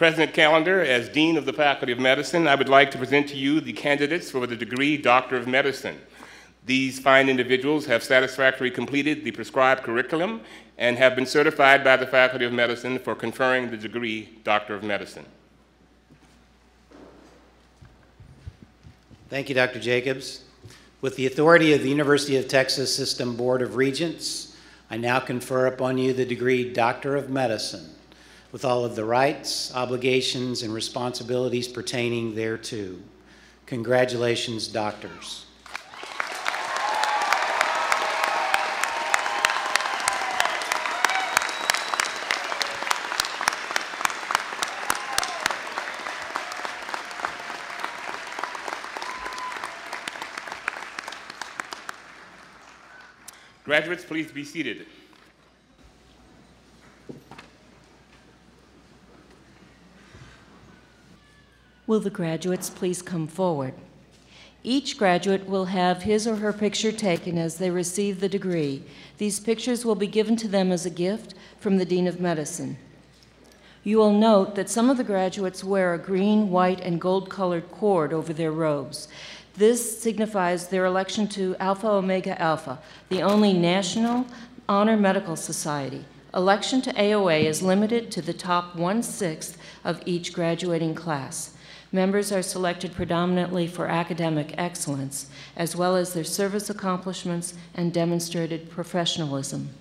present calendar, as Dean of the Faculty of Medicine, I would like to present to you the candidates for the degree Doctor of Medicine. These fine individuals have satisfactorily completed the prescribed curriculum and have been certified by the Faculty of Medicine for conferring the degree Doctor of Medicine. Thank you, Dr. Jacobs. With the authority of the University of Texas System Board of Regents, I now confer upon you the degree Doctor of Medicine, with all of the rights, obligations, and responsibilities pertaining thereto. Congratulations, doctors. Graduates, please be seated. Will the graduates please come forward? Each graduate will have his or her picture taken as they receive the degree. These pictures will be given to them as a gift from the Dean of Medicine. You will note that some of the graduates wear a green, white, and gold-colored cord over their robes. This signifies their election to Alpha Omega Alpha, the only national honor medical society. Election to AOA is limited to the top 1/6 of each graduating class. Members are selected predominantly for academic excellence, as well as their service accomplishments and demonstrated professionalism.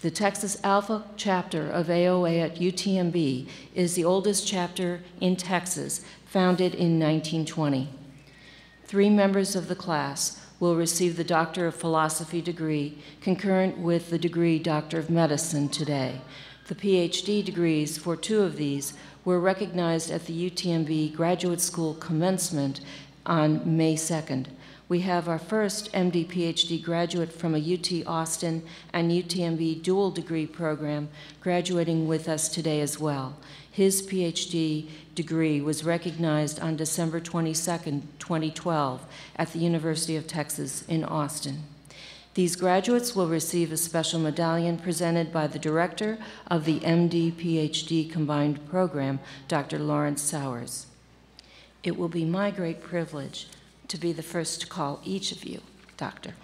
The Texas Alpha chapter of AOA at UTMB is the oldest chapter in Texas, founded in 1920. 3 members of the class will receive the Doctor of Philosophy degree, concurrent with the degree Doctor of Medicine today. The PhD degrees for 2 of these were recognized at the UTMB Graduate School Commencement on May 2nd. We have our first MD PhD graduate from a UT Austin and UTMB dual degree program graduating with us today as well. His PhD degree was recognized on December 22nd, 2012 at the University of Texas in Austin. These graduates will receive a special medallion presented by the director of the MD PhD combined program, Dr. Lawrence Sowers. It will be my great privilege to be the first to call each of you doctor.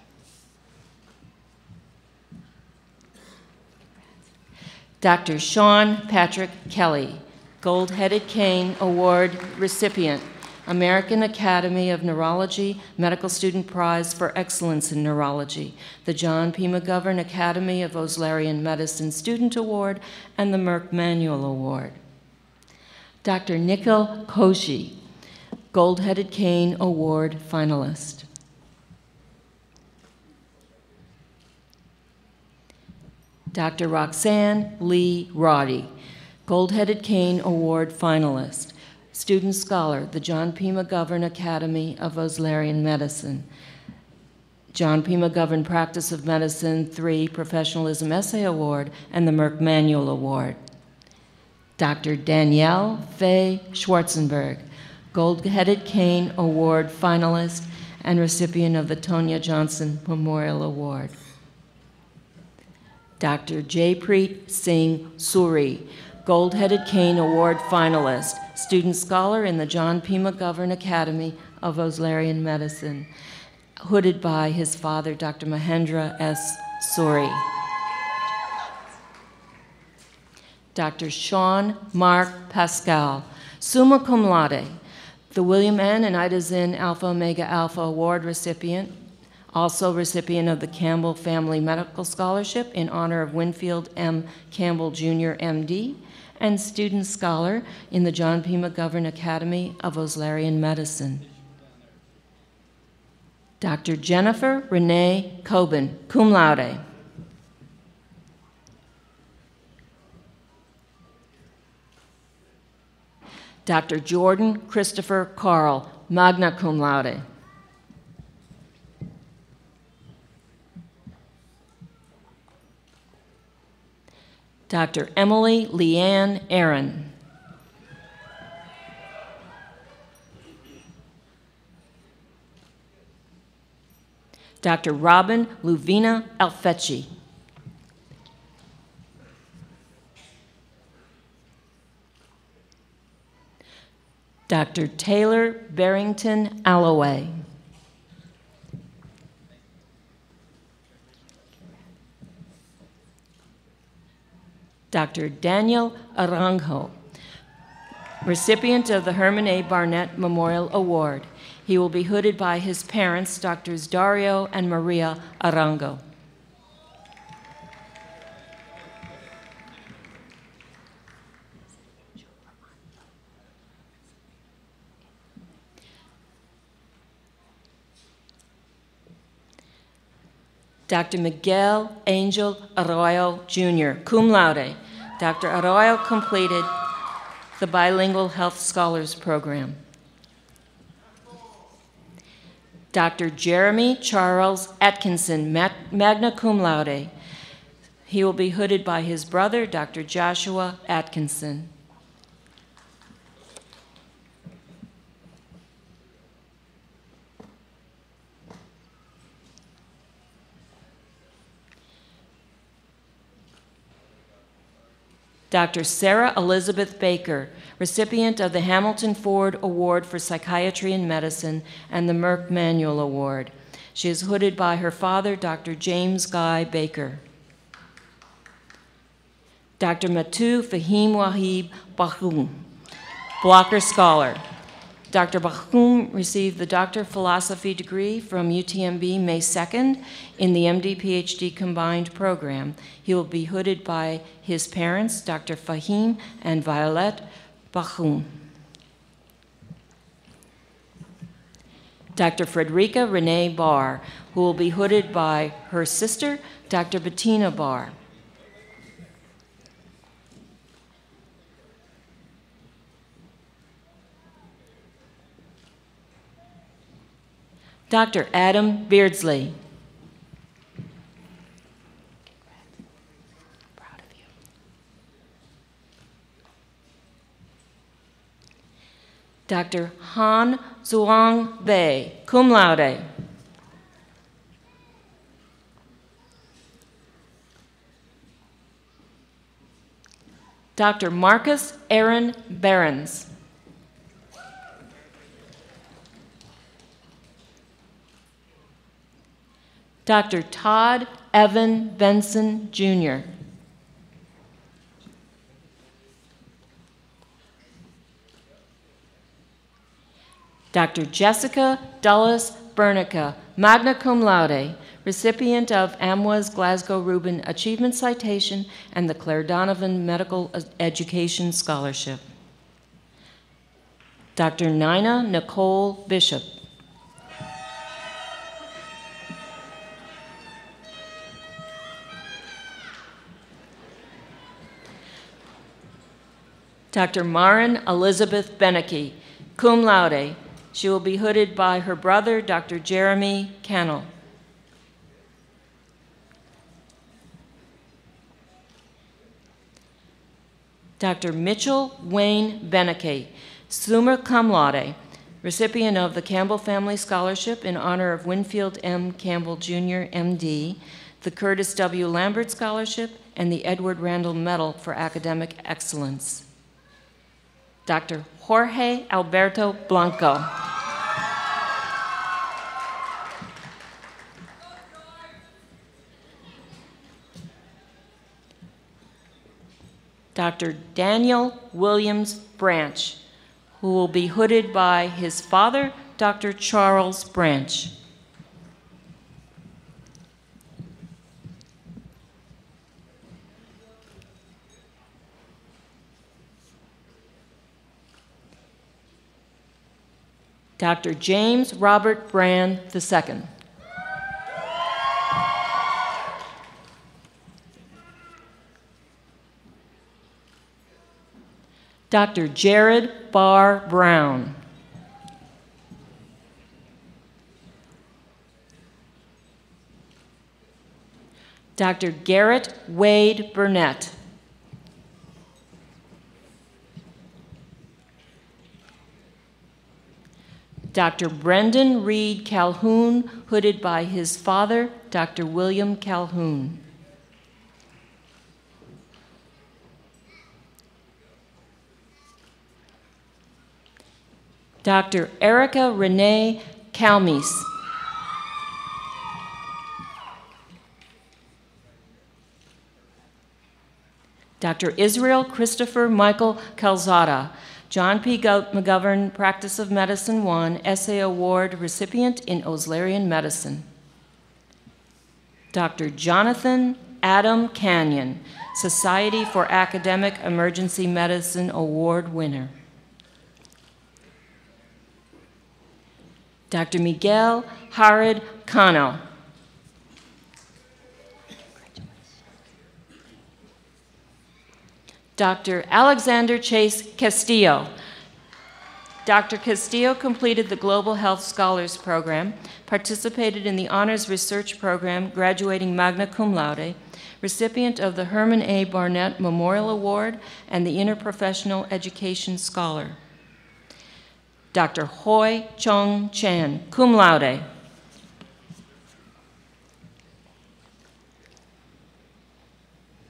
Dr. Sean Patrick Kelly, Gold-Headed Cane Award recipient, American Academy of Neurology Medical Student Prize for Excellence in Neurology, the John P. McGovern Academy of Oslarian Medicine Student Award, and the Merck Manual Award. Dr. Nikhil Koshi, Gold-Headed Cane Award finalist. Dr. Roxanne Lee Roddy, Gold-Headed Cane Award finalist, student scholar, the John P. McGovern Academy of Oslarian Medicine, John P. McGovern Practice of Medicine 3 Professionalism Essay Award, and the Merck Manual Award. Dr. Danielle Faye Schwarzenberg, Gold-Headed Cane Award finalist and recipient of the Tonya Johnson Memorial Award. Dr. Jaypreet Singh Suri, Gold-Headed Cane Award finalist, student scholar in the John P. McGovern Academy of Oslarian Medicine, hooded by his father, Dr. Mahendra S. Suri. Dr. Sean Mark Pascal, summa cum laude, the William N. and Ida Zinn Alpha Omega Alpha Award recipient, also recipient of the Campbell Family Medical Scholarship in honor of Winfield M. Campbell Jr., MD, and student scholar in the John P. McGovern Academy of Oslarian Medicine. Dr. Jennifer Renee Coben, cum laude. Dr. Jordan Christopher Carl, magna cum laude. Dr. Emily Leanne Aaron. Dr. Robin Luvina Alfecci. Dr. Taylor Barrington Alloway. Dr. Daniel Aranjo, recipient of the Herman A. Barnett Memorial Award. He will be hooded by his parents, Drs. Dario and Maria Arango. Dr. Miguel Angel Arroyo, Jr., cum laude. Dr. Arroyo completed the Bilingual Health Scholars Program. Dr. Jeremy Charles Atkinson, magna cum laude. He will be hooded by his brother, Dr. Joshua Atkinson. Dr. Sarah Elizabeth Baker, recipient of the Hamilton Ford Award for Psychiatry and Medicine and the Merck Manual Award. She is hooded by her father, Dr. James Guy Baker. Dr. Matu Fahim Wahib Bahoum, Blocker Scholar. Dr. Bahoum received the Doctor of Philosophy degree from UTMB May 2nd in the MD-PhD combined program. He will be hooded by his parents, Dr. Fahim and Violet Bahoum. Dr. Frederica Renee Barr, who will be hooded by her sister, Dr. Bettina Barr. Dr. Adam Beardsley. Proud of you. Dr. Han Zhuang Bei, cum laude. Dr. Marcus Aaron Behrens. Dr. Todd Evan Benson, Jr. Dr. Jessica Dulles Bernica, magna cum laude, recipient of AMWA's Glasgow Rubin Achievement Citation and the Claire Donovan Medical Education Scholarship. Dr. Nina Nicole Bishop. Dr. Marin Elizabeth Beneke, cum laude. She will be hooded by her brother, Dr. Jeremy Cannell. Dr. Mitchell Wayne Beneke, summa cum laude, recipient of the Campbell Family Scholarship in honor of Winfield M. Campbell, Jr., MD, the Curtis W. Lambert Scholarship, and the Edward Randall Medal for Academic Excellence. Dr. Jorge Alberto Blanco. Dr. Daniel Williams Branch, who will be hooded by his father, Dr. Charles Branch. Dr. James Robert Brand II. Dr. Jared Barr Brown. Dr. Garrett Wade Burnett. Dr. Brendan Reed Calhoun, hooded by his father, Dr. William Calhoun. Dr. Erica Renee Calmes. Dr. Israel Christopher Michael Calzada, John P. McGovern Practice of Medicine 1 Essay Award recipient in Oslerian Medicine. Dr. Jonathan Adam Canyon, Society for Academic Emergency Medicine Award winner. Dr. Miguel Harid Cano. Dr. Alexander Chase Castillo. Dr. Castillo completed the Global Health Scholars Program, participated in the Honors Research Program, graduating magna cum laude, recipient of the Herman A. Barnett Memorial Award and the Interprofessional Education Scholar. Dr. Hoi Chung Chan, cum laude.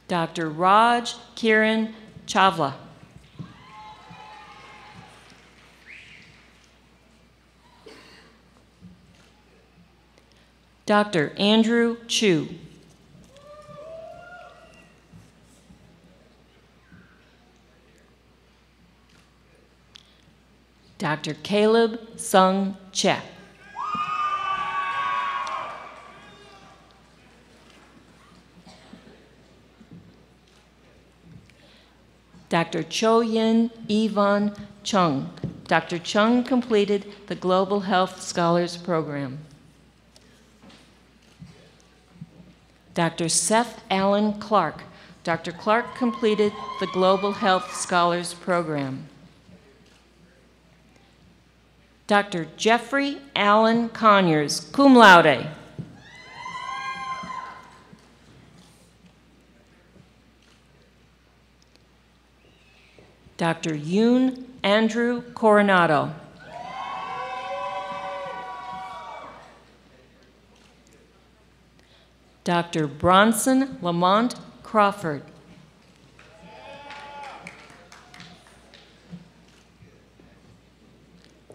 Dr. Raj Kiran Chavla. Dr. Andrew Chu. Dr. Caleb Sung Che. Dr. Cho Yin Yvonne Chung. Dr. Chung completed the Global Health Scholars Program. Dr. Seth Allen Clark. Dr. Clark completed the Global Health Scholars Program. Dr. Jeffrey Allen Conyers, cum laude. Dr. Yoon Andrew Coronado. Dr. Bronson Lamont Crawford.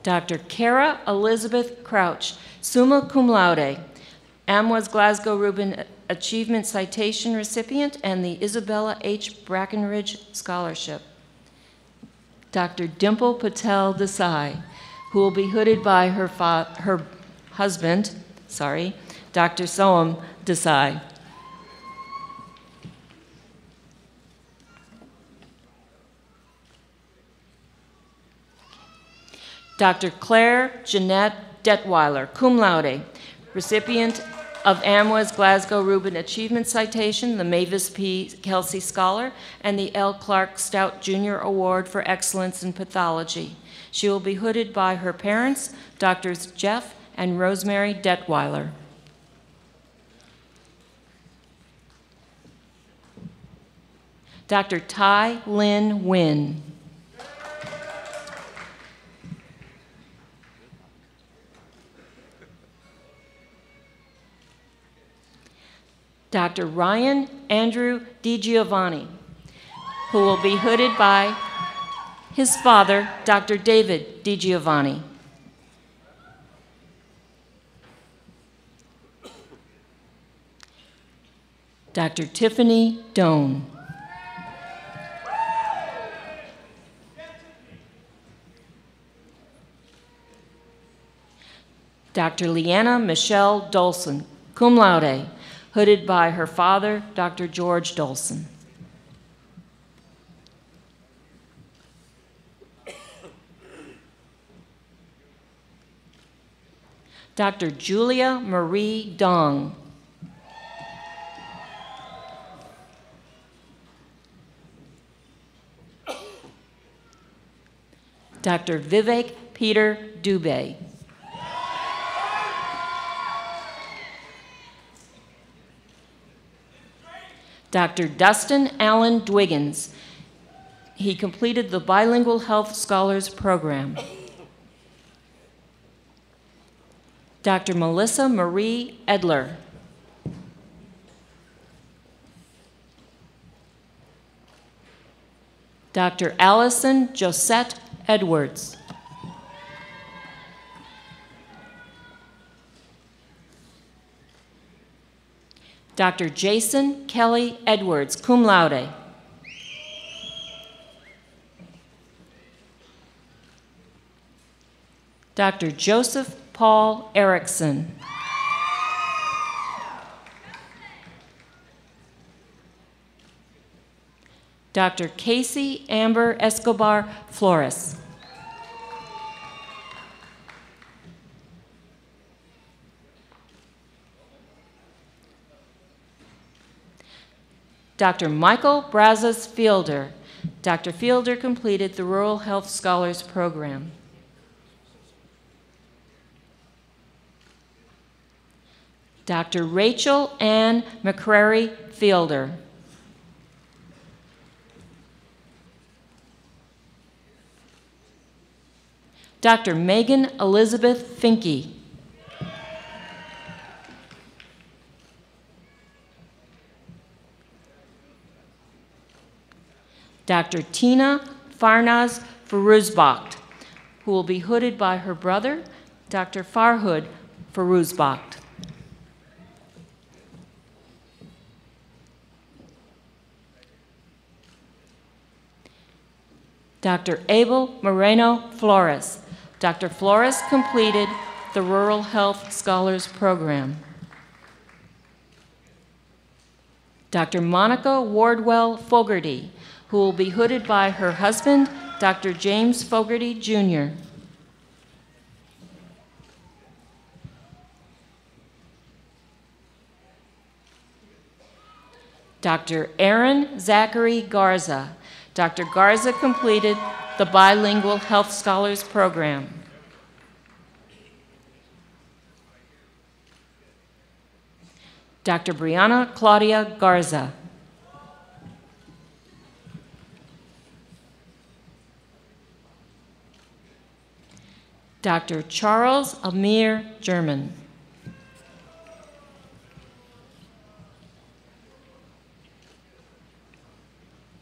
Dr. Kara Elizabeth Crouch, summa cum laude, Amwas Glasgow Rubin Achievement Citation recipient and the Isabella H. Brackenridge Scholarship. Dr. Dimple Patel Desai, who will be hooded by her husband, Dr. Soham Desai. Dr. Claire Jeanette Detweiler, cum laude, recipient of Amwas Glasgow Rubin Achievement Citation, the Mavis P. Kelsey Scholar, and the L. Clark Stout Jr. Award for Excellence in Pathology. She will be hooded by her parents, Drs. Jeff and Rosemary Detweiler. Dr. Tai Lin Win. Dr. Ryan Andrew DiGiovanni, who will be hooded by his father, Dr. David DiGiovanni. Dr. Tiffany Doan. Dr. Leanna Michelle Dolson, cum laude, hooded by her father, Dr. George Dolson. Dr. Julia Marie Dong. Dr. Vivek Peter Dubey. Dr. Dustin Allen Dwiggins. He completed the Bilingual Health Scholars Program. Dr. Melissa Marie Edler. Dr. Allison Josette Edwards. Dr. Jason Kelly Edwards, cum laude. Dr. Joseph Paul Erickson. Dr. Casey Amber Escobar Flores. Dr. Michael Brazos Fielder. Dr. Fielder completed the Rural Health Scholars Program. Dr. Rachel Ann McCrary Fielder. Dr. Megan Elizabeth Finke. Dr. Tina Farnaz Faruzbacht, who will be hooded by her brother, Dr. Farhud Faruzbacht. Dr. Abel Moreno Flores. Dr. Flores completed the Rural Health Scholars Program. Dr. Monica Wardwell Fogarty, who will be hooded by her husband, Dr. James Fogarty, Jr. Dr. Aaron Zachary Garza. Dr. Garza completed the Bilingual Health Scholars Program. Dr. Brianna Claudia Garza. Dr. Charles Amir German.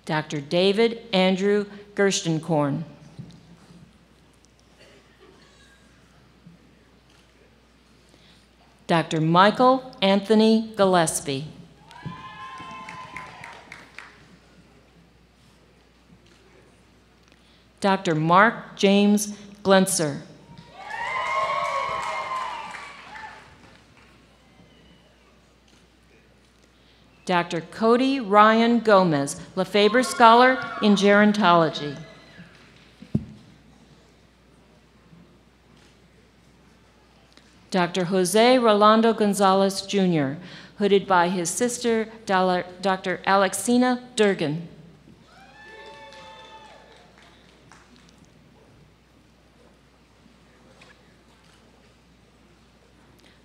Dr. David Andrew Gerstenkorn. Dr. Michael Anthony Gillespie. Dr. Mark James Glenser. Dr. Cody Ryan Gomez, Lefebvre Scholar in Gerontology. Dr. Jose Rolando Gonzalez, Jr., hooded by his sister, Dr. Alexina Durgan.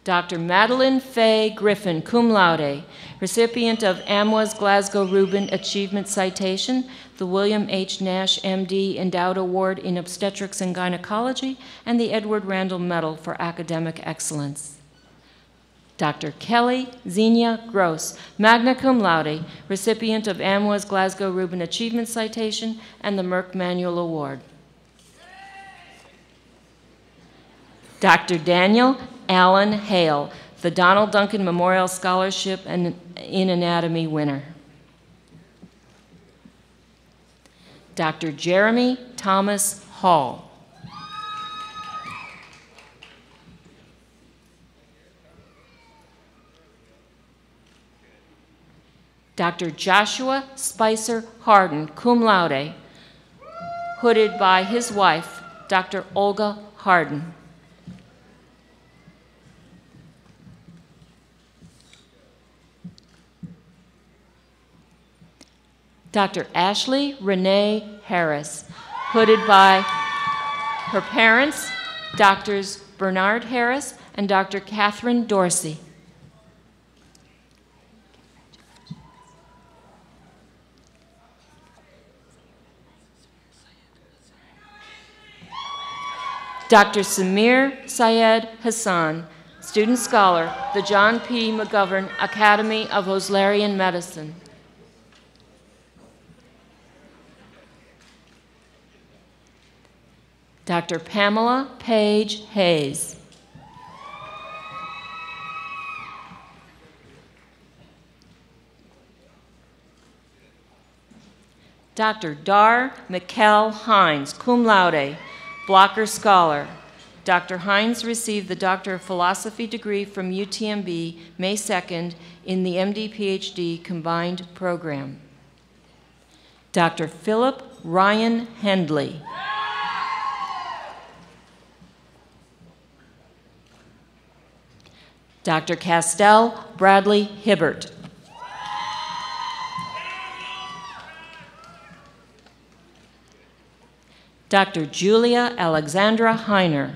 Dr. Madeline Faye Griffin, cum laude, recipient of AMWA's Glasgow Rubin Achievement Citation, the William H. Nash, MD, Endowed Award in Obstetrics and Gynecology, and the Edward Randall Medal for Academic Excellence. Dr. Kelly Xenia Gross, magna cum laude, recipient of AMWA's Glasgow Rubin Achievement Citation and the Merck Manual Award. Dr. Daniel Allen Hale, the Donald Duncan Memorial Scholarship in Anatomy winner. Dr. Jeremy Thomas Hall. Dr. Joshua Spicer Harden, cum laude, hooded by his wife, Dr. Olga Harden. Dr. Ashley Renee Harris, hooded by her parents, Drs. Bernard Harris and Dr. Catherine Dorsey. Dr. Samir Syed Hassan, student scholar, the John P. McGovern Academy of Oslarian Medicine. Dr. Pamela Page Hayes. Dr. Dar Mikkel Hines, cum laude, Blocker Scholar. Dr. Hines received the Doctor of Philosophy degree from UTMB May 2nd in the MD-PhD combined program. Dr. Philip Ryan Hendley. Dr. Castell Bradley Hibbert. Dr. Julia Alexandra Heiner.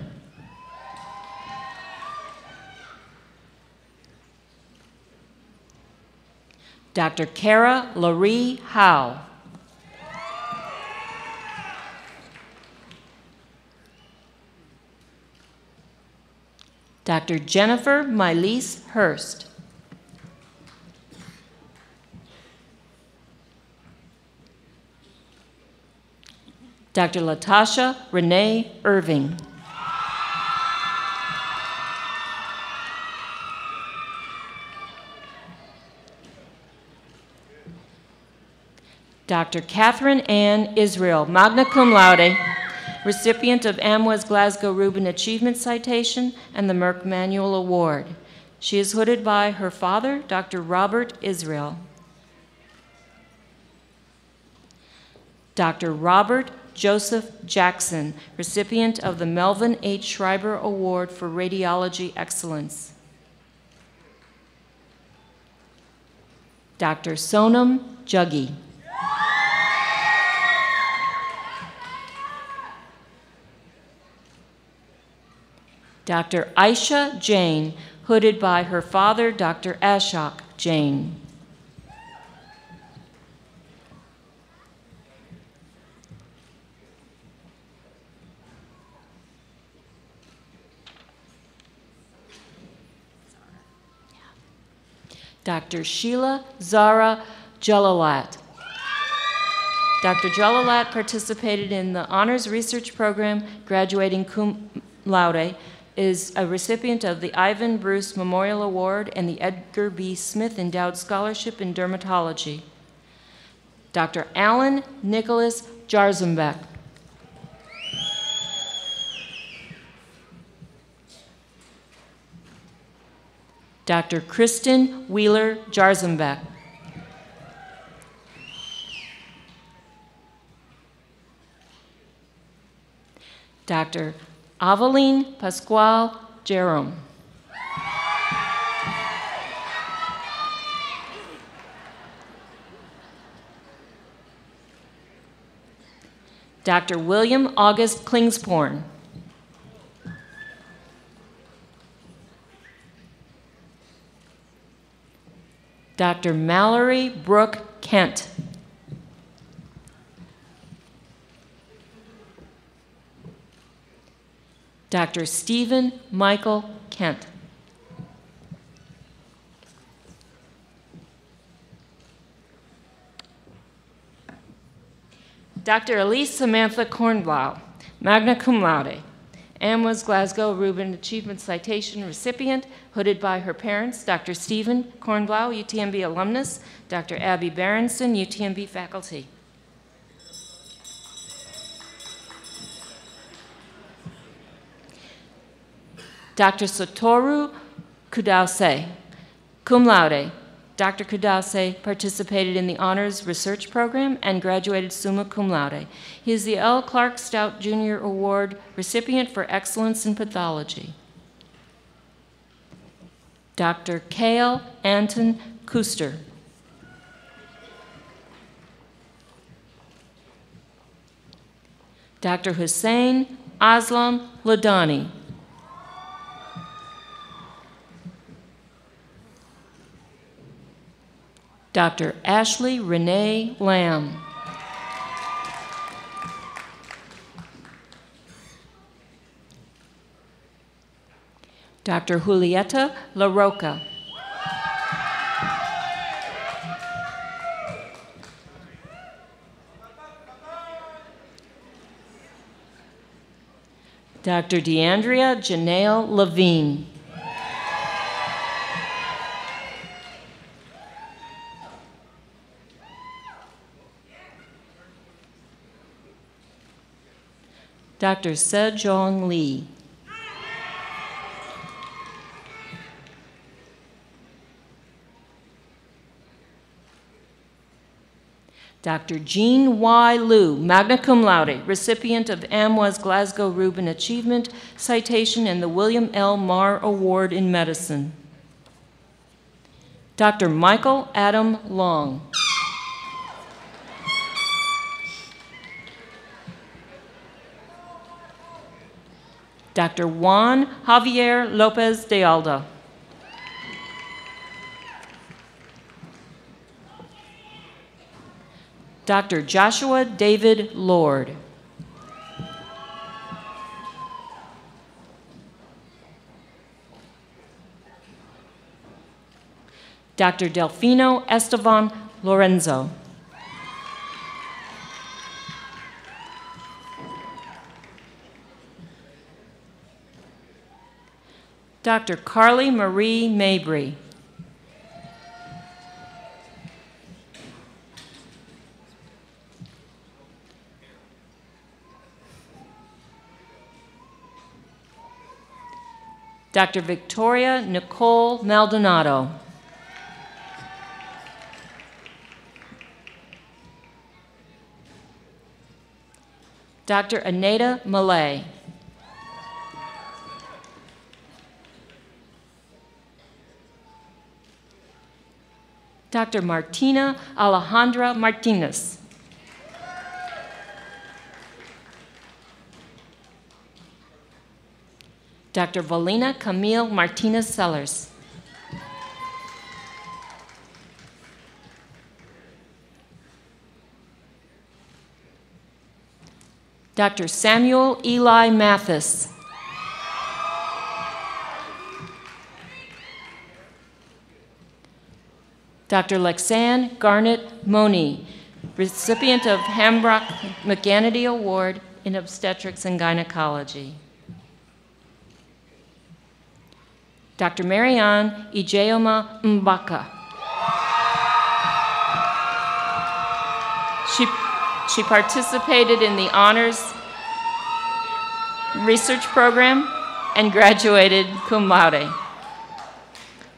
Dr. Kara Laurie Howe. Dr. Jennifer Milese Hurst. Dr. Latasha Renee Irving. Dr. Catherine Ann Israel, magna cum laude, recipient of Amwes Glasgow Rubin Achievement Citation and the Merck Manual Award. She is hooded by her father, Dr. Robert Israel. Dr. Robert Joseph Jackson, recipient of the Melvin H. Schreiber Award for Radiology Excellence. Dr. Sonam Juggi. Dr. Aisha Jain, hooded by her father, Dr. Ashok Jain. Dr. Sheila Zara Jalalat. Dr. Jalalat participated in the Honors Research Program, graduating cum laude, is a recipient of the Ivan Bruce Memorial Award and the Edgar B. Smith Endowed Scholarship in Dermatology. Dr. Alan Nicholas Jarzembek. Dr. Kristen Wheeler Jarzembek. Dr. Aveline Pascual Jerome. Dr. William August Klingsporn. Dr. Mallory Brooke Kent. Dr. Stephen Michael Kent. Dr. Elise Samantha Kornblau, magna cum laude, Amwes Glasgow Rubin Achievement Citation recipient, hooded by her parents, Dr. Stephen Kornblau, UTMB alumnus, Dr. Abby Berenson, UTMB faculty. Dr. Satoru Kudase, cum laude. Dr. Kudase participated in the Honors Research Program and graduated summa cum laude. He is the L. Clark Stout Jr. Award recipient for excellence in pathology. Dr. Kale Anton Kuster. Dr. Hussein Aslam Ladani. Dr. Ashley Renee Lamb. Dr. Julieta LaRocca. Dr. DeAndrea Janelle Levine. Dr. Sejong Lee. Dr. Jean Y. Liu, magna cum laude, recipient of AMWA's Glasgow Rubin Achievement Citation and the William L. Marr Award in Medicine. Dr. Michael Adam Long. Dr. Juan Javier Lopez de Alda. Dr. Joshua David Lord. Dr. Delfino Esteban Lorenzo. Dr. Carly Marie Mabry. Dr. Victoria Nicole Maldonado. Dr. Aneta Malay. Dr. Martina Alejandra Martinez. Dr. Valina Camille Martinez Sellers. Dr. Samuel Eli Mathis. Dr. Lexanne Garnett Moni, recipient of Hambrock McGannity Award in Obstetrics and Gynecology. Dr. Marianne Ijeoma Mbaka. She participated in the honors research program and graduated cum laude.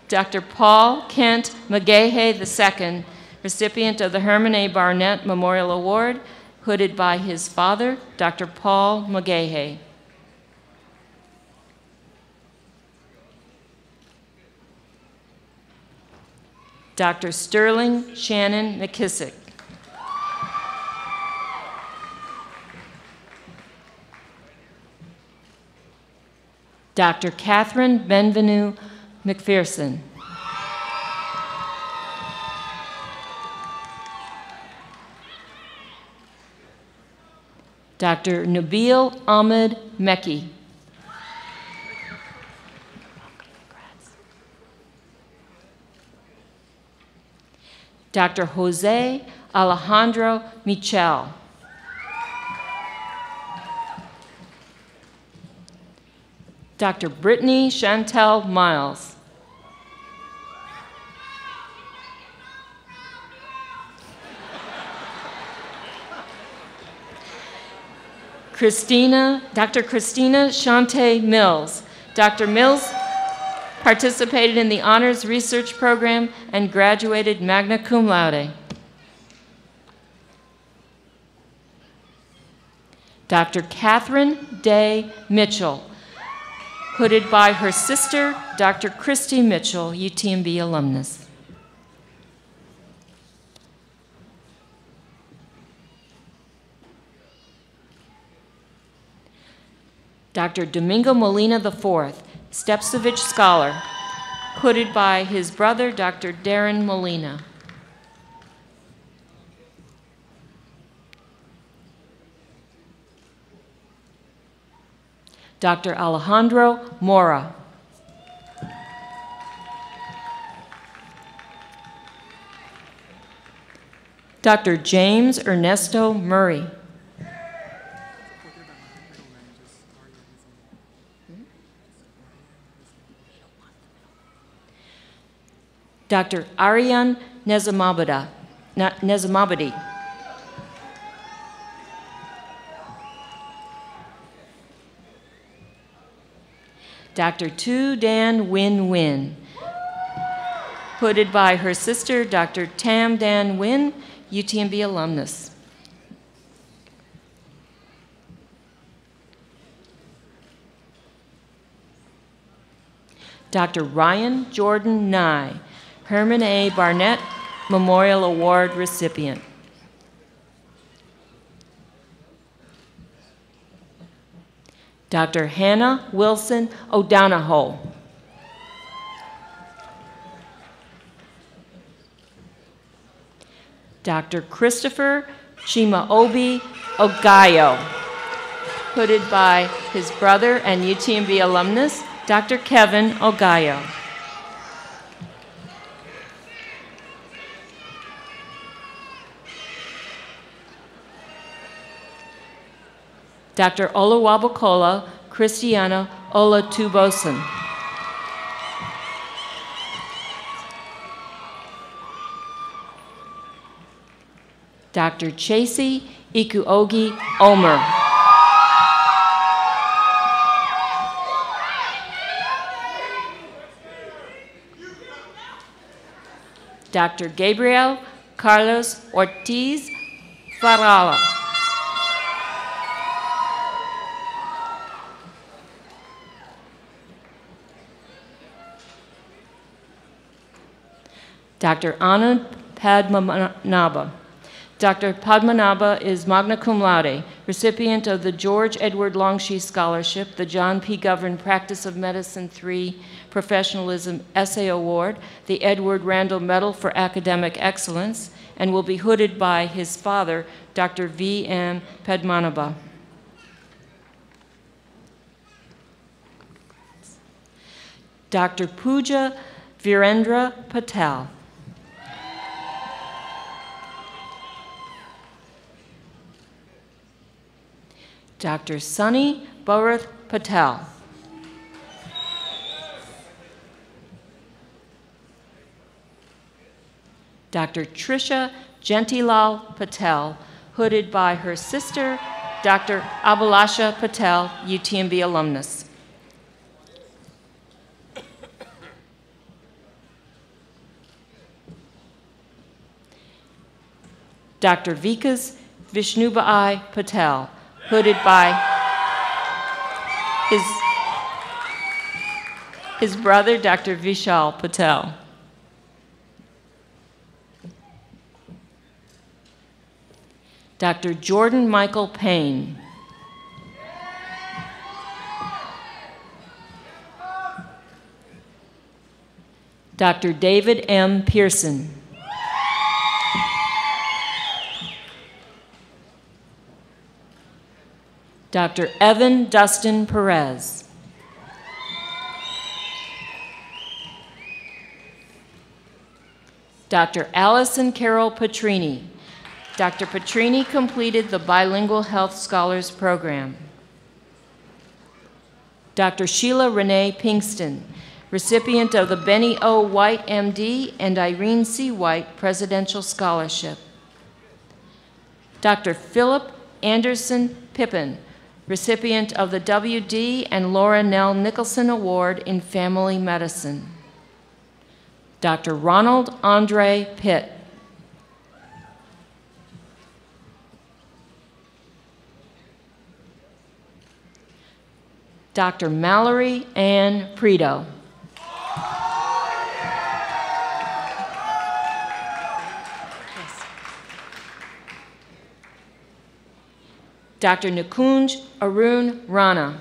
Dr. Paul Kent Magehe II, recipient of the Herman A. Barnett Memorial Award, hooded by his father, Dr. Paul Magehe. Dr. Sterling Shannon McKissick. Dr. Catherine Benvenu McPherson. Dr. Nabil Ahmed Mekki. Dr. Jose Alejandro Michel. Dr. Brittany Chantel Miles. Dr. Christina Shante Mills. Dr. Mills participated in the honors research program and graduated magna cum laude. Dr. Catherine Day Mitchell, hooded by her sister, Dr. Christy Mitchell, UTMB alumnus. Dr. Domingo Molina IV, Stepsovich Scholar, hooded by his brother, Dr. Darren Molina. Dr. Alejandro Mora. Dr. James Ernesto Murray. Dr. Aryan Nezamabadi. Dr. Tu Dan Win Win, hooded by her sister, Dr. Tam Dan Win, UTMB alumnus. Dr. Ryan Jordan Nye, Herman A. Barnett Memorial Award recipient. Dr. Hannah Wilson O'Donohoe, Dr. Christopher Chimaobi Ogayo, hooded by his brother and UTMB alumnus, Dr. Kevin Ogayo. Dr. Oluwabukola Christiana Olatubosun. Dr. Chasey Ikuogi Omer. Dr. Gabriel Carlos Ortiz Farala. Dr. Anand Padmanabha. Dr. Padmanabha is magna cum laude, recipient of the George Edward Longshee Scholarship, the John P. Govern Practice of Medicine III Professionalism Essay Award, the Edward Randall Medal for Academic Excellence, and will be hooded by his father, Dr. V. M. Padmanabha. Dr. Pooja Virendra Patel. Dr. Sunny Bharath Patel. Dr. Trisha Gentilal Patel, hooded by her sister, Dr. Abhilasha Patel, UTMB alumnus. Dr. Vikas Vishnubai Patel, hooded by his brother, Dr. Vishal Patel. Dr. Jordan Michael Payne. Dr. David M. Pearson. Dr. Evan Dustin Perez. Dr. Allison Carol Petrini. Dr. Petrini completed the Bilingual Health Scholars Program. Dr. Sheila Renee Pinkston, recipient of the Benny O. White, MD, and Irene C. White Presidential Scholarship. Dr. Philip Anderson Pippin, recipient of the W.D. and Laura Nell Nicholson Award in Family Medicine. Dr. Ronald Andre Pitt. Dr. Mallory Ann Preto. Dr. Nikunj Arun Rana.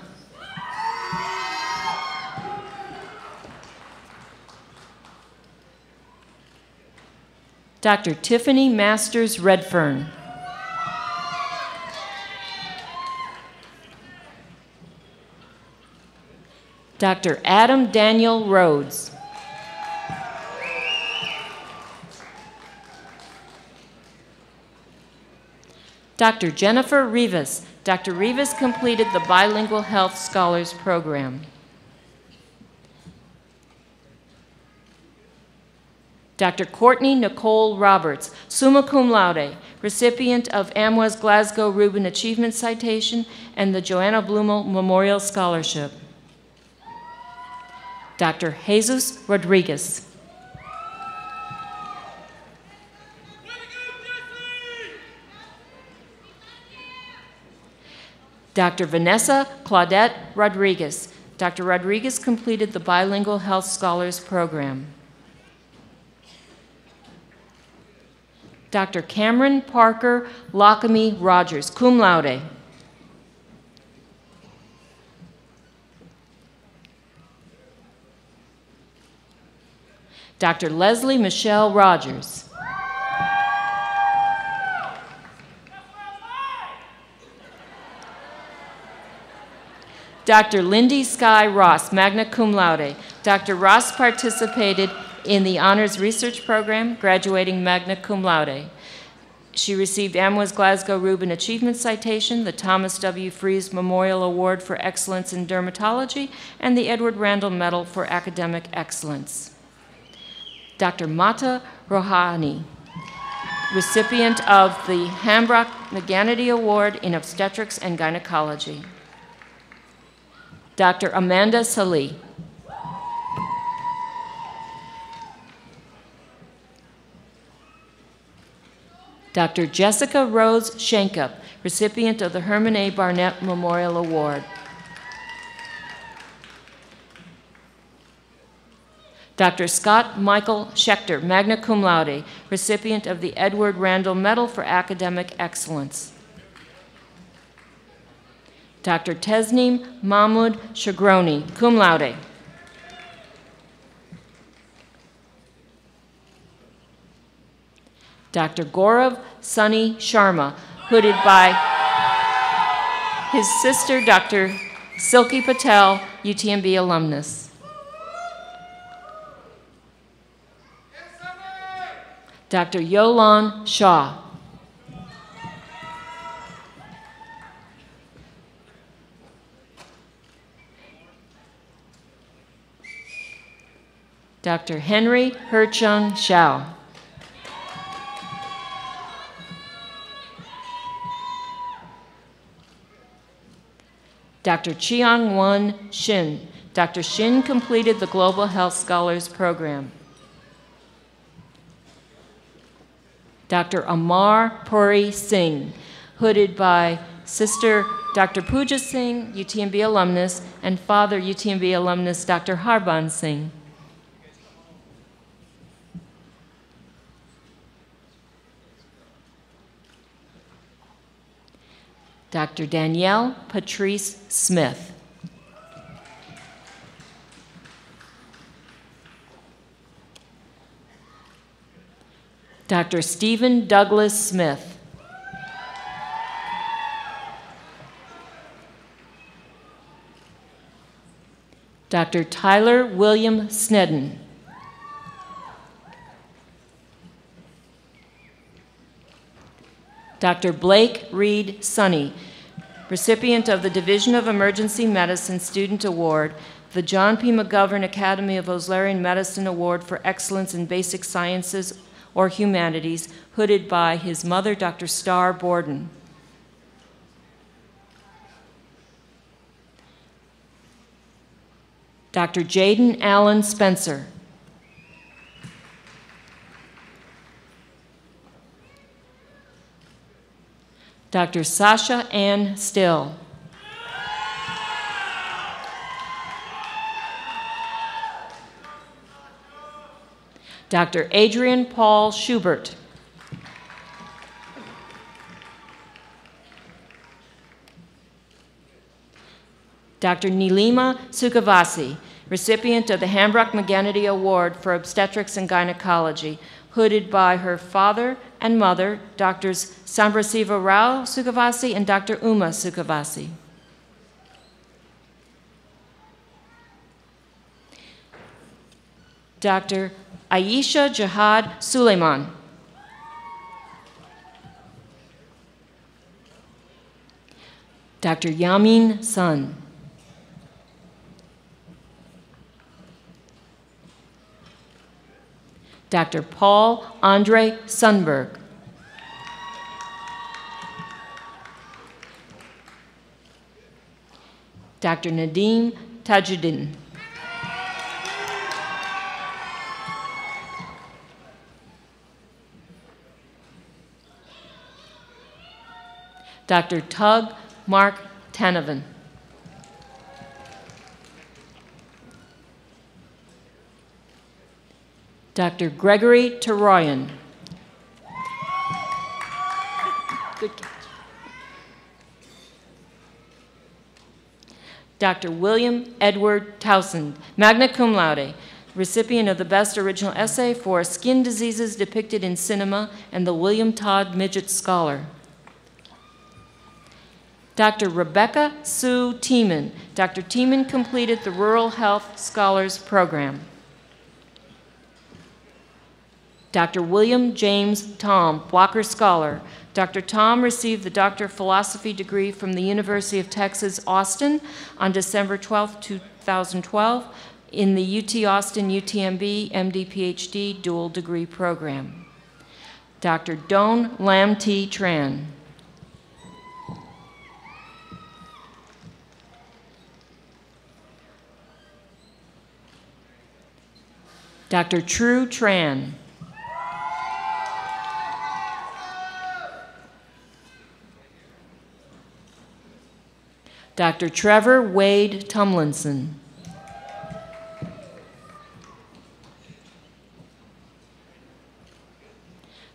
Dr. Tiffany Masters Redfern. Dr. Adam Daniel Rhodes. Dr. Jennifer Rivas. Dr. Rivas completed the Bilingual Health Scholars Program. Dr. Courtney Nicole Roberts, summa cum laude, recipient of Amwa's Glasgow Rubin Achievement Citation and the Joanna Blumel Memorial Scholarship. Dr. Jesus Rodriguez. Dr. Vanessa Claudette Rodriguez. Dr. Rodriguez completed the Bilingual Health Scholars Program. Dr. Cameron Parker Lockamy Rogers, cum laude. Dr. Leslie Michelle Rogers. Dr. Lindy Sky Ross, magna cum laude. Dr. Ross participated in the Honors Research Program, graduating magna cum laude. She received Amwes Glasgow Rubin Achievement Citation, the Thomas W. Fries Memorial Award for Excellence in Dermatology, and the Edward Randall Medal for Academic Excellence. Dr. Mata Rohani, recipient of the Hambrock McGannity Award in Obstetrics and Gynecology. Dr. Amanda Salih. Dr. Jessica Rose Schenkup, recipient of the Herman A. Barnett Memorial Award. Dr. Scott Michael Schechter, magna cum laude, recipient of the Edward Randall Medal for Academic Excellence. Dr. Tesneem Mahmoud Shagroni, cum laude. Dr. Gaurav Sunny Sharma, hooded by his sister, Dr. Silky Patel, UTMB alumnus. Dr. Yolan Shah. Dr. Henry Herchung Shao. Dr. Chiang-Won Shin. Dr. Shin completed the Global Health Scholars Program. Dr. Amar Puri Singh, hooded by Sister Dr. Pooja Singh, UTMB alumnus, and Father UTMB alumnus Dr. Harban Singh. Dr. Danielle Patrice Smith. Dr. Stephen Douglas Smith. Dr. Tyler William Snedden. Dr. Blake Reed Sonny, recipient of the Division of Emergency Medicine Student Award, the John P. McGovern Academy of Oslarian Medicine Award for Excellence in Basic Sciences or Humanities, hooded by his mother, Dr. Starr Borden. Dr. Jaden Allen Spencer. Dr. Sasha Ann Still. Dr. Adrian Paul Schubert. Dr. Nilima Sukhavasi, recipient of the Hambrock McGannity Award for Obstetrics and Gynecology, hooded by her father and mother, Drs. Sambrasiva Rao Sukhavasi and Dr. Uma Sukhavasi. Dr. Aisha Jihad Suleiman. Dr. Yamin Sun. Dr. Paul Andre Sundberg. Dr. Nadeem Tajuddin. Dr. Tug Mark Tanovan. Dr. Gregory Teroyan. Good catch. Dr. William Edward Townsend, magna cum laude, recipient of the Best Original Essay for Skin Diseases Depicted in Cinema and the William Todd Midget Scholar. Dr. Rebecca Sue Tiemann. Dr. Tiemann completed the Rural Health Scholars Program. Dr. William James Tom, Walker Scholar. Dr. Tom received the Doctor of Philosophy degree from the University of Texas, Austin on December 12, 2012 in the UT Austin UTMB MD PhD dual degree program. Dr. Doan Lam T. Tran. Dr. True Tran. Dr. Trevor Wade Tumlinson.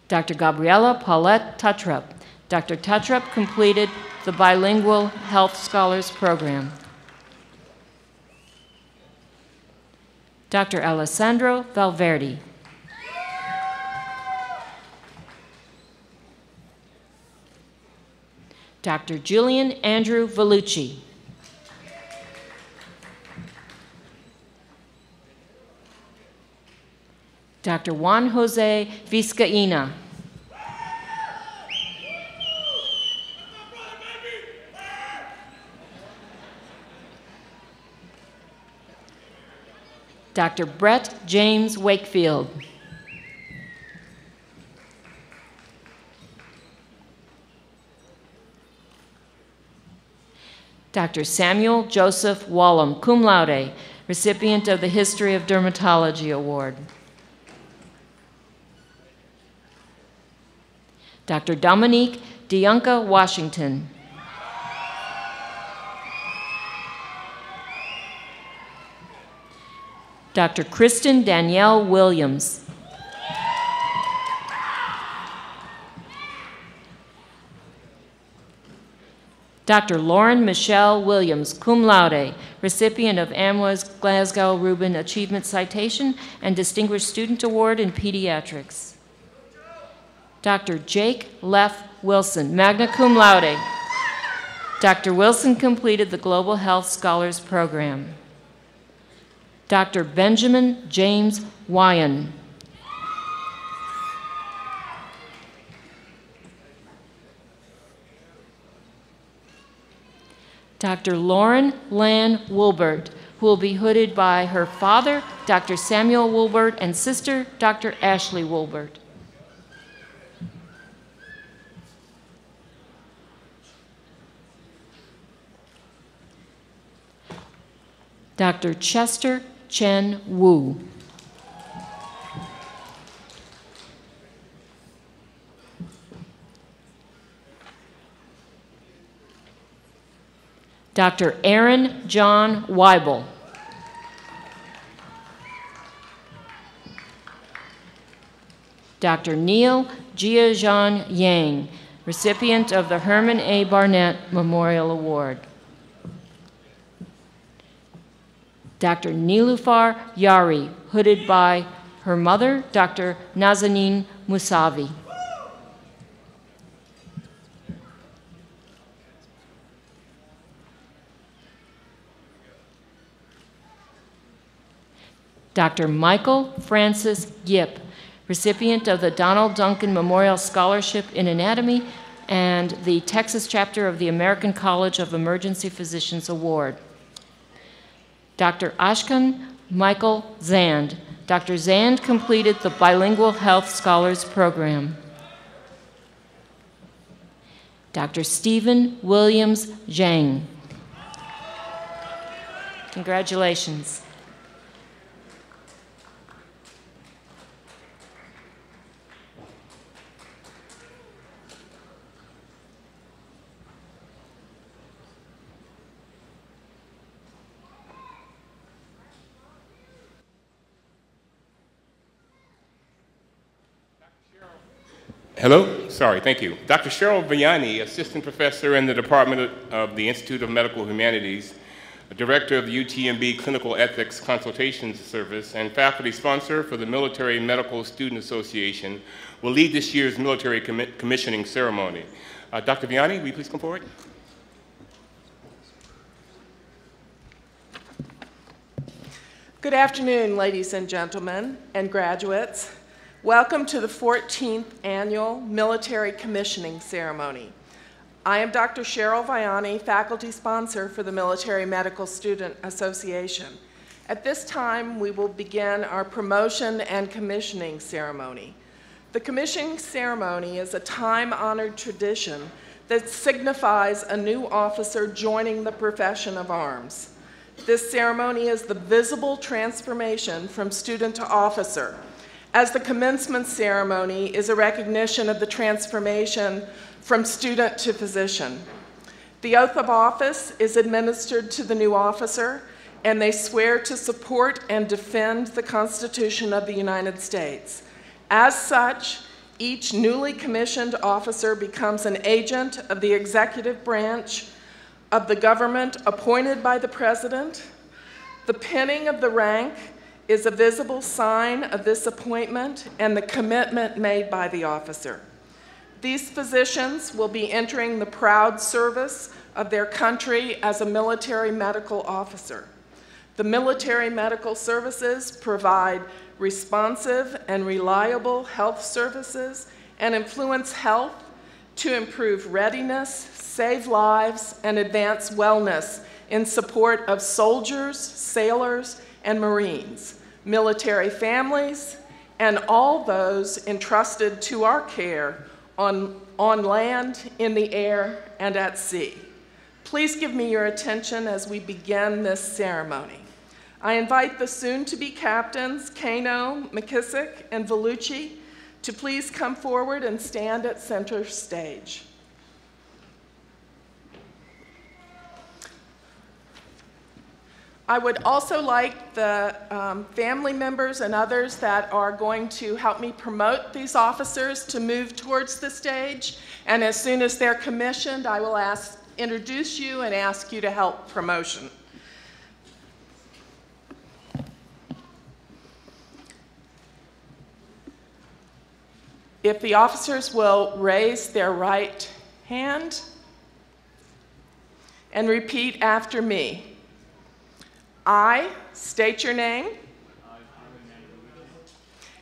Dr. Gabriella Paulette Tuttrup. Dr. Tuttrup completed the Bilingual Health Scholars Program. Dr. Alessandro Valverde. Dr. Julian Andrew Vellucci. Dr. Juan Jose Vizcaína. Dr. Brett James Wakefield. Dr. Samuel Joseph Wallum, cum laude, recipient of the History of Dermatology Award. Dr. Dominique Dianca Washington. Dr. Kristen Danielle Williams. Dr. Lauren Michelle Williams, cum laude, recipient of AMWA's Glasgow Rubin Achievement Citation and Distinguished Student Award in Pediatrics. Dr. Jake Leff Wilson, magna cum laude. Dr. Wilson completed the Global Health Scholars Program. Dr. Benjamin James Wyan. Dr. Lauren Lan Woolbert, who will be hooded by her father, Dr. Samuel Woolbert, and sister, Dr. Ashley Woolbert. Dr. Chester Chen Wu. Dr. Aaron John Weibel. Dr. Neil Jiajan Yang, recipient of the Herman A. Barnett Memorial Award. Dr. Nilufar Yari, hooded by her mother, Dr. Nazanin Musavi. Dr. Michael Francis Yip, recipient of the Donald Duncan Memorial Scholarship in Anatomy and the Texas chapter of the American College of Emergency Physicians Award. Dr. Ashkan Michael Zand. Dr. Zand completed the Bilingual Health Scholars Program. Dr. Stephen Williams Zhang. Congratulations. Hello? Sorry, thank you. Dr. Cheryl Vianney, Assistant Professor in the Department of the Institute of Medical Humanities, Director of the UTMB Clinical Ethics Consultation Service, and faculty sponsor for the Military Medical Student Association, will lead this year's military commissioning ceremony. Dr. Vianney, will you please come forward? Good afternoon, ladies and gentlemen, and graduates. Welcome to the 14th Annual Military Commissioning Ceremony. I am Dr. Cheryl Vianney, faculty sponsor for the Military Medical Student Association. At this time, we will begin our promotion and commissioning ceremony. The commissioning ceremony is a time-honored tradition that signifies a new officer joining the profession of arms. This ceremony is the visible transformation from student to officer, as the commencement ceremony is a recognition of the transformation from student to physician. The oath of office is administered to the new officer, and they swear to support and defend the Constitution of the United States. As such, each newly commissioned officer becomes an agent of the executive branch of the government appointed by the President. The pinning of the rank is a visible sign of this appointment and the commitment made by the officer. These physicians will be entering the proud service of their country as a military medical officer. The military medical services provide responsive and reliable health services and influence health to improve readiness, save lives, and advance wellness in support of soldiers, sailors, and Marines, military families, and all those entrusted to our care on land, in the air, and at sea. Please give me your attention as we begin this ceremony. I invite the soon-to-be captains, Kano, McKissick, and Vellucci, to please come forward and stand at center stage. I would also like the family members and others that are going to help me promote these officers to move towards the stage. And as soon as they're commissioned, I will introduce you and ask you to help promotion. If the officers will raise their right hand and repeat after me. I state your name,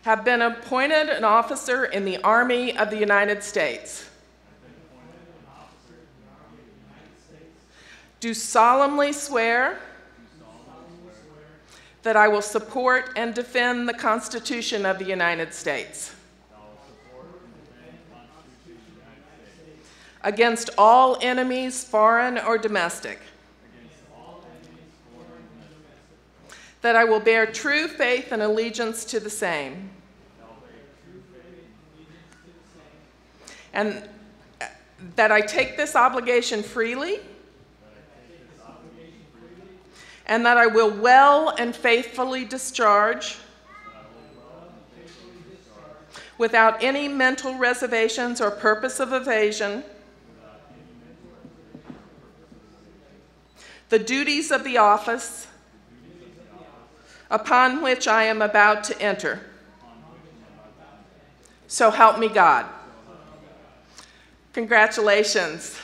have been appointed an officer in the Army of the United States. Do solemnly swear that I will support and defend the Constitution of the United States against all enemies, foreign or domestic. That I will bear true faith and allegiance to the same. And that I take this obligation freely. And that I will well and faithfully discharge without any mental reservations or purpose of evasion the duties of the office upon which I am about to enter. So help me God. Congratulations.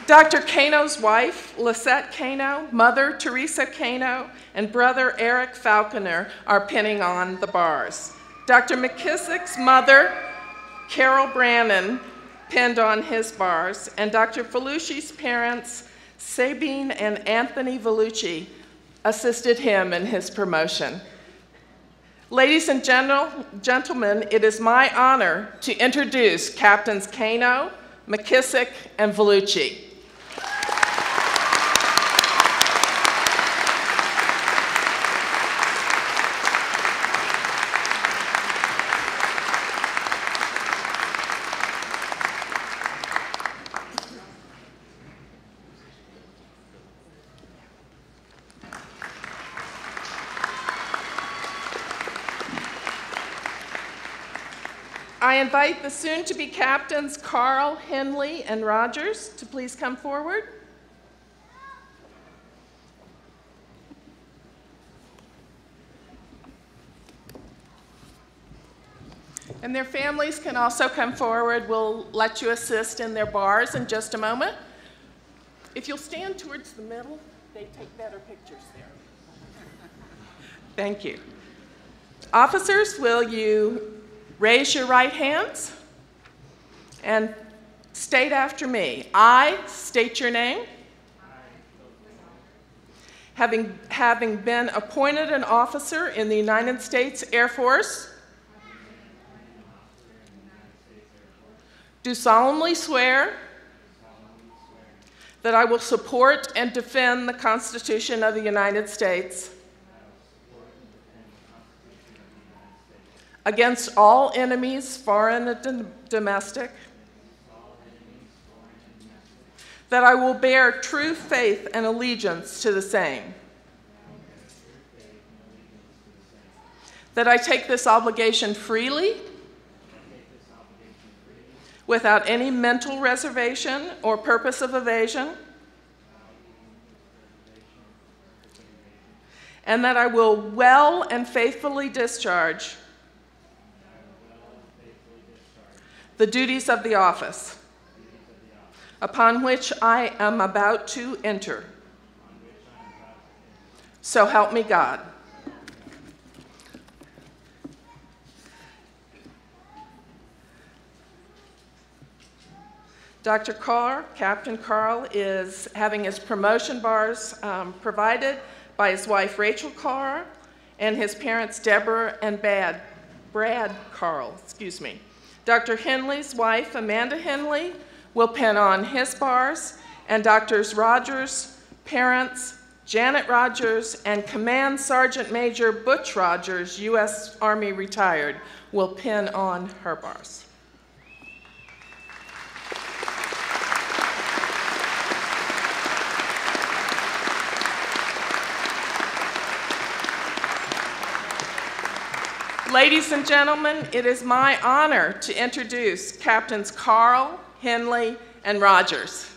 Dr. Kano's wife, Lisette Kano, mother, Teresa Kano, and brother, Eric Falconer, are pinning on the bars. Dr. McKissick's mother, Carol Brannon, pinned on his bars, and Dr. Vellucci's parents, Sabine and Anthony Vellucci, assisted him in his promotion. Ladies and gentlemen, it is my honor to introduce Captains Kano, McKissick, and Vellucci. I invite the soon-to-be captains Carl, Henley, and Rogers to please come forward. And their families can also come forward. We'll let you assist in their bars in just a moment. If you'll stand towards the middle, they take better pictures there. Thank you. Officers, will you raise your right hands and state after me. I state your name. Having been appointed an officer in the United States Air Force, do solemnly swear that I will support and defend the Constitution of the United States against all enemies, foreign and domestic, that I will bear true faith and allegiance to the same, that I take this obligation freely, without any mental reservation or purpose of evasion, and that I will well and faithfully discharge the duties of the office upon which I am about to enter. So help me God. Dr. Carr, Captain Carl, is having his promotion bars provided by his wife Rachel Carr and his parents Deborah and Brad Carl, excuse me. Dr. Henley's wife Amanda Henley will pin on his bars, and Drs. Rogers' parents Janet Rogers and Command Sergeant Major Butch Rogers, U.S. Army retired, will pin on her bars. Ladies and gentlemen, it is my honor to introduce Captains Carl, Henley, and Rogers.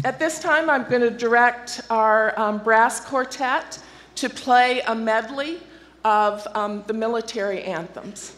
At this time, I'm going to direct our brass quartet to play a medley of the military anthems.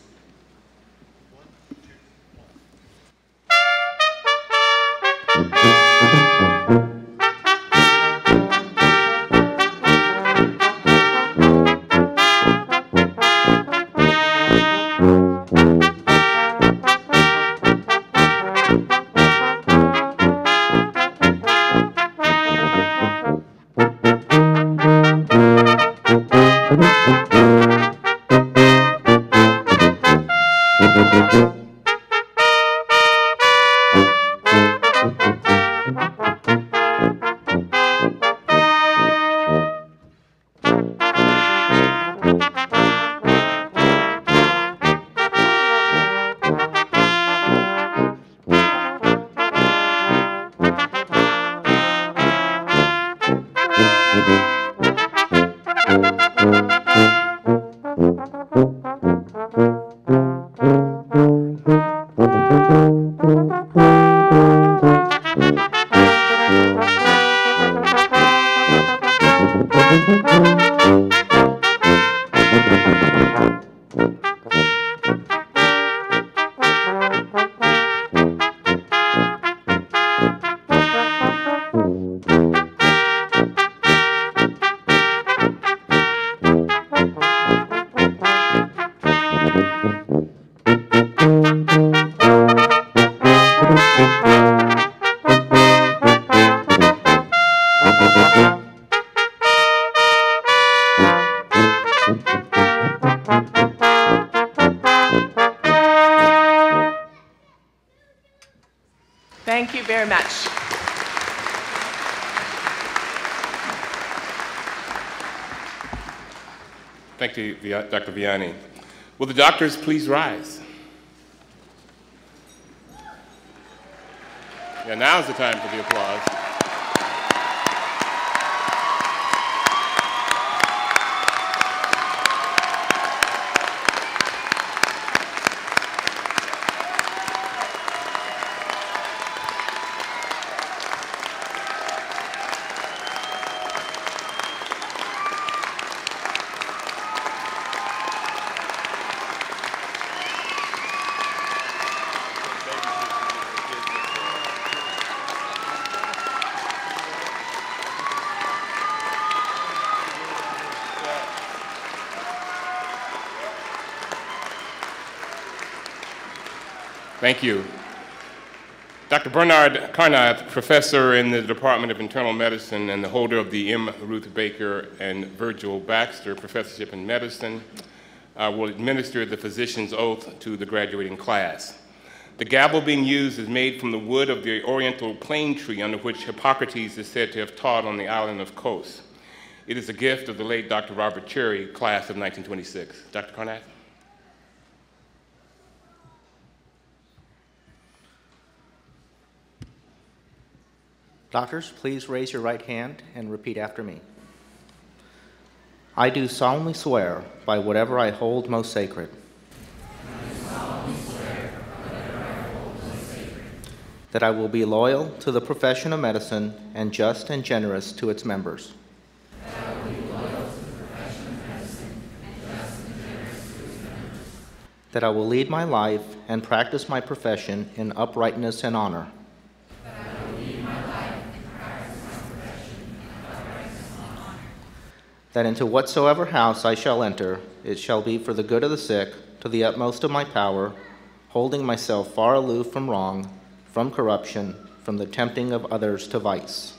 Thank you very much. Thank you, Dr. Vianney. Will the doctors please rise? Yeah, now's the time for the applause. Thank you. Dr. Bernard Carnath, professor in the Department of Internal Medicine and the holder of the M. Ruth Baker and Virgil Baxter Professorship in Medicine, will administer the physician's oath to the graduating class. The gavel being used is made from the wood of the oriental plane tree under which Hippocrates is said to have taught on the island of Kos. It is a gift of the late Dr. Robert Cherry, class of 1926. Dr. Carnath? Doctors, please raise your right hand and repeat after me. I do solemnly swear by whatever I hold most sacred. That I will be loyal to the profession of medicine and just and generous to its members. That I will lead my life and practice my profession in uprightness and honor. That into whatsoever house I shall enter, it shall be for the good of the sick, to the utmost of my power, holding myself far aloof from wrong, from corruption, from the tempting of others to vice.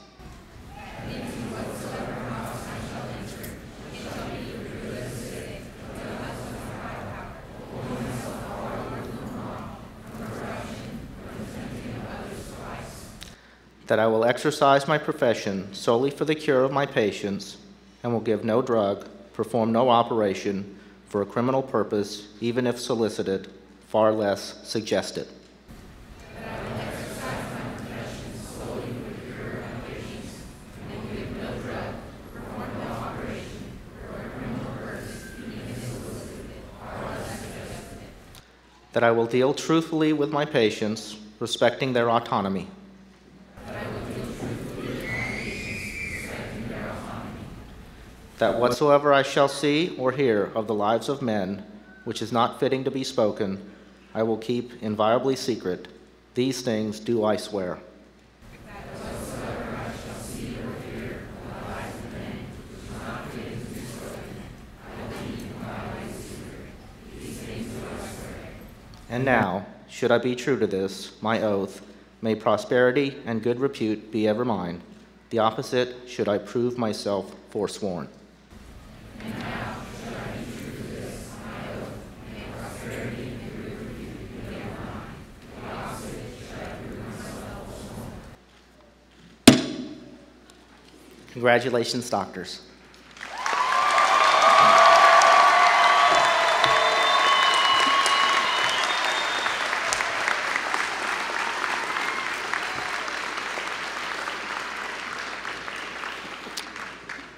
That I will exercise my profession solely for the cure of my patients, and will give no drug, perform no operation for a criminal purpose, even if solicited, far less suggested. That I will exercise my profession solely for the cure of my patients, and will give no drug, perform no operation for a criminal purpose, even if solicited, far less suggested. That I will deal truthfully with my patients, respecting their autonomy. That whatsoever I shall see or hear of the lives of men, which is not fitting to be spoken, I will keep inviolably secret. These things do I swear. That whatsoever I shall see or hear of the lives of men, which is not fitting to be spoken, I will keep inviolably secret. These things do I swear. And now, should I be true to this, my oath, may prosperity and good repute be ever mine. The opposite, should I prove myself forsworn. And now, should I be true to this, my oath, may prosperity and good repute be ever mine. The opposite, should I prove myself forsworn. Congratulations, doctors.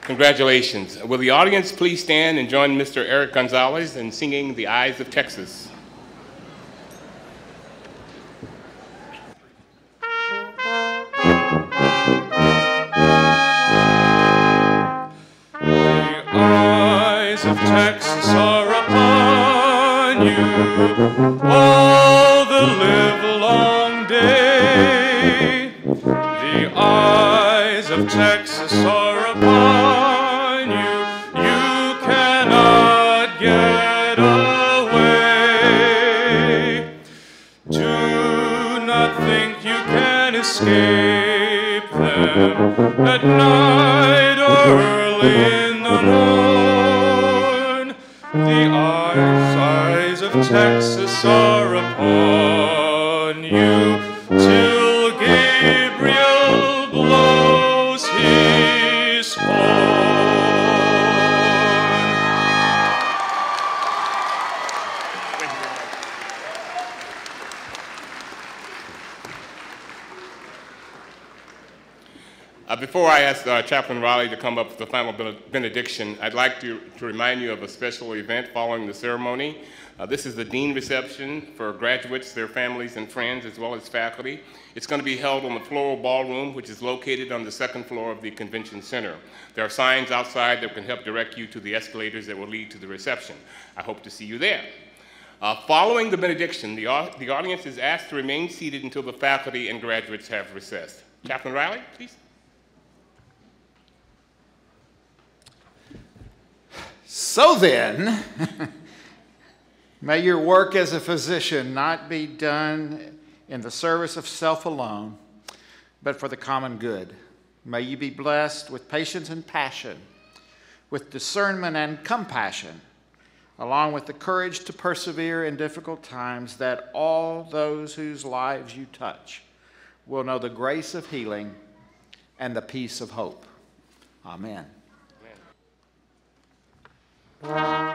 Congratulations. Will the audience please stand and join Mr. Eric Gonzalez in singing The Eyes of Texas? The eyes of Texas are upon you all the livelong day. The eyes of Texas are upon you, you cannot get away. Do not think you can escape them at night or early in the morn. The eyes of Texas are upon you till Gabriel blows his horn. Before I ask Chaplain Riley to come up with the final benediction, I'd like to remind you of a special event following the ceremony. This is the Dean reception for graduates, their families, and friends, as well as faculty. It's going to be held on the Floral Ballroom, which is located on the second floor of the Convention Center. There are signs outside that can help direct you to the escalators that will lead to the reception. I hope to see you there. Following the benediction, the audience is asked to remain seated until the faculty and graduates have recessed. Chaplain Riley, please. So then, may your work as a physician not be done in the service of self alone, but for the common good. May you be blessed with patience and passion, with discernment and compassion, along with the courage to persevere in difficult times, that all those whose lives you touch will know the grace of healing and the peace of hope. Amen. Amen.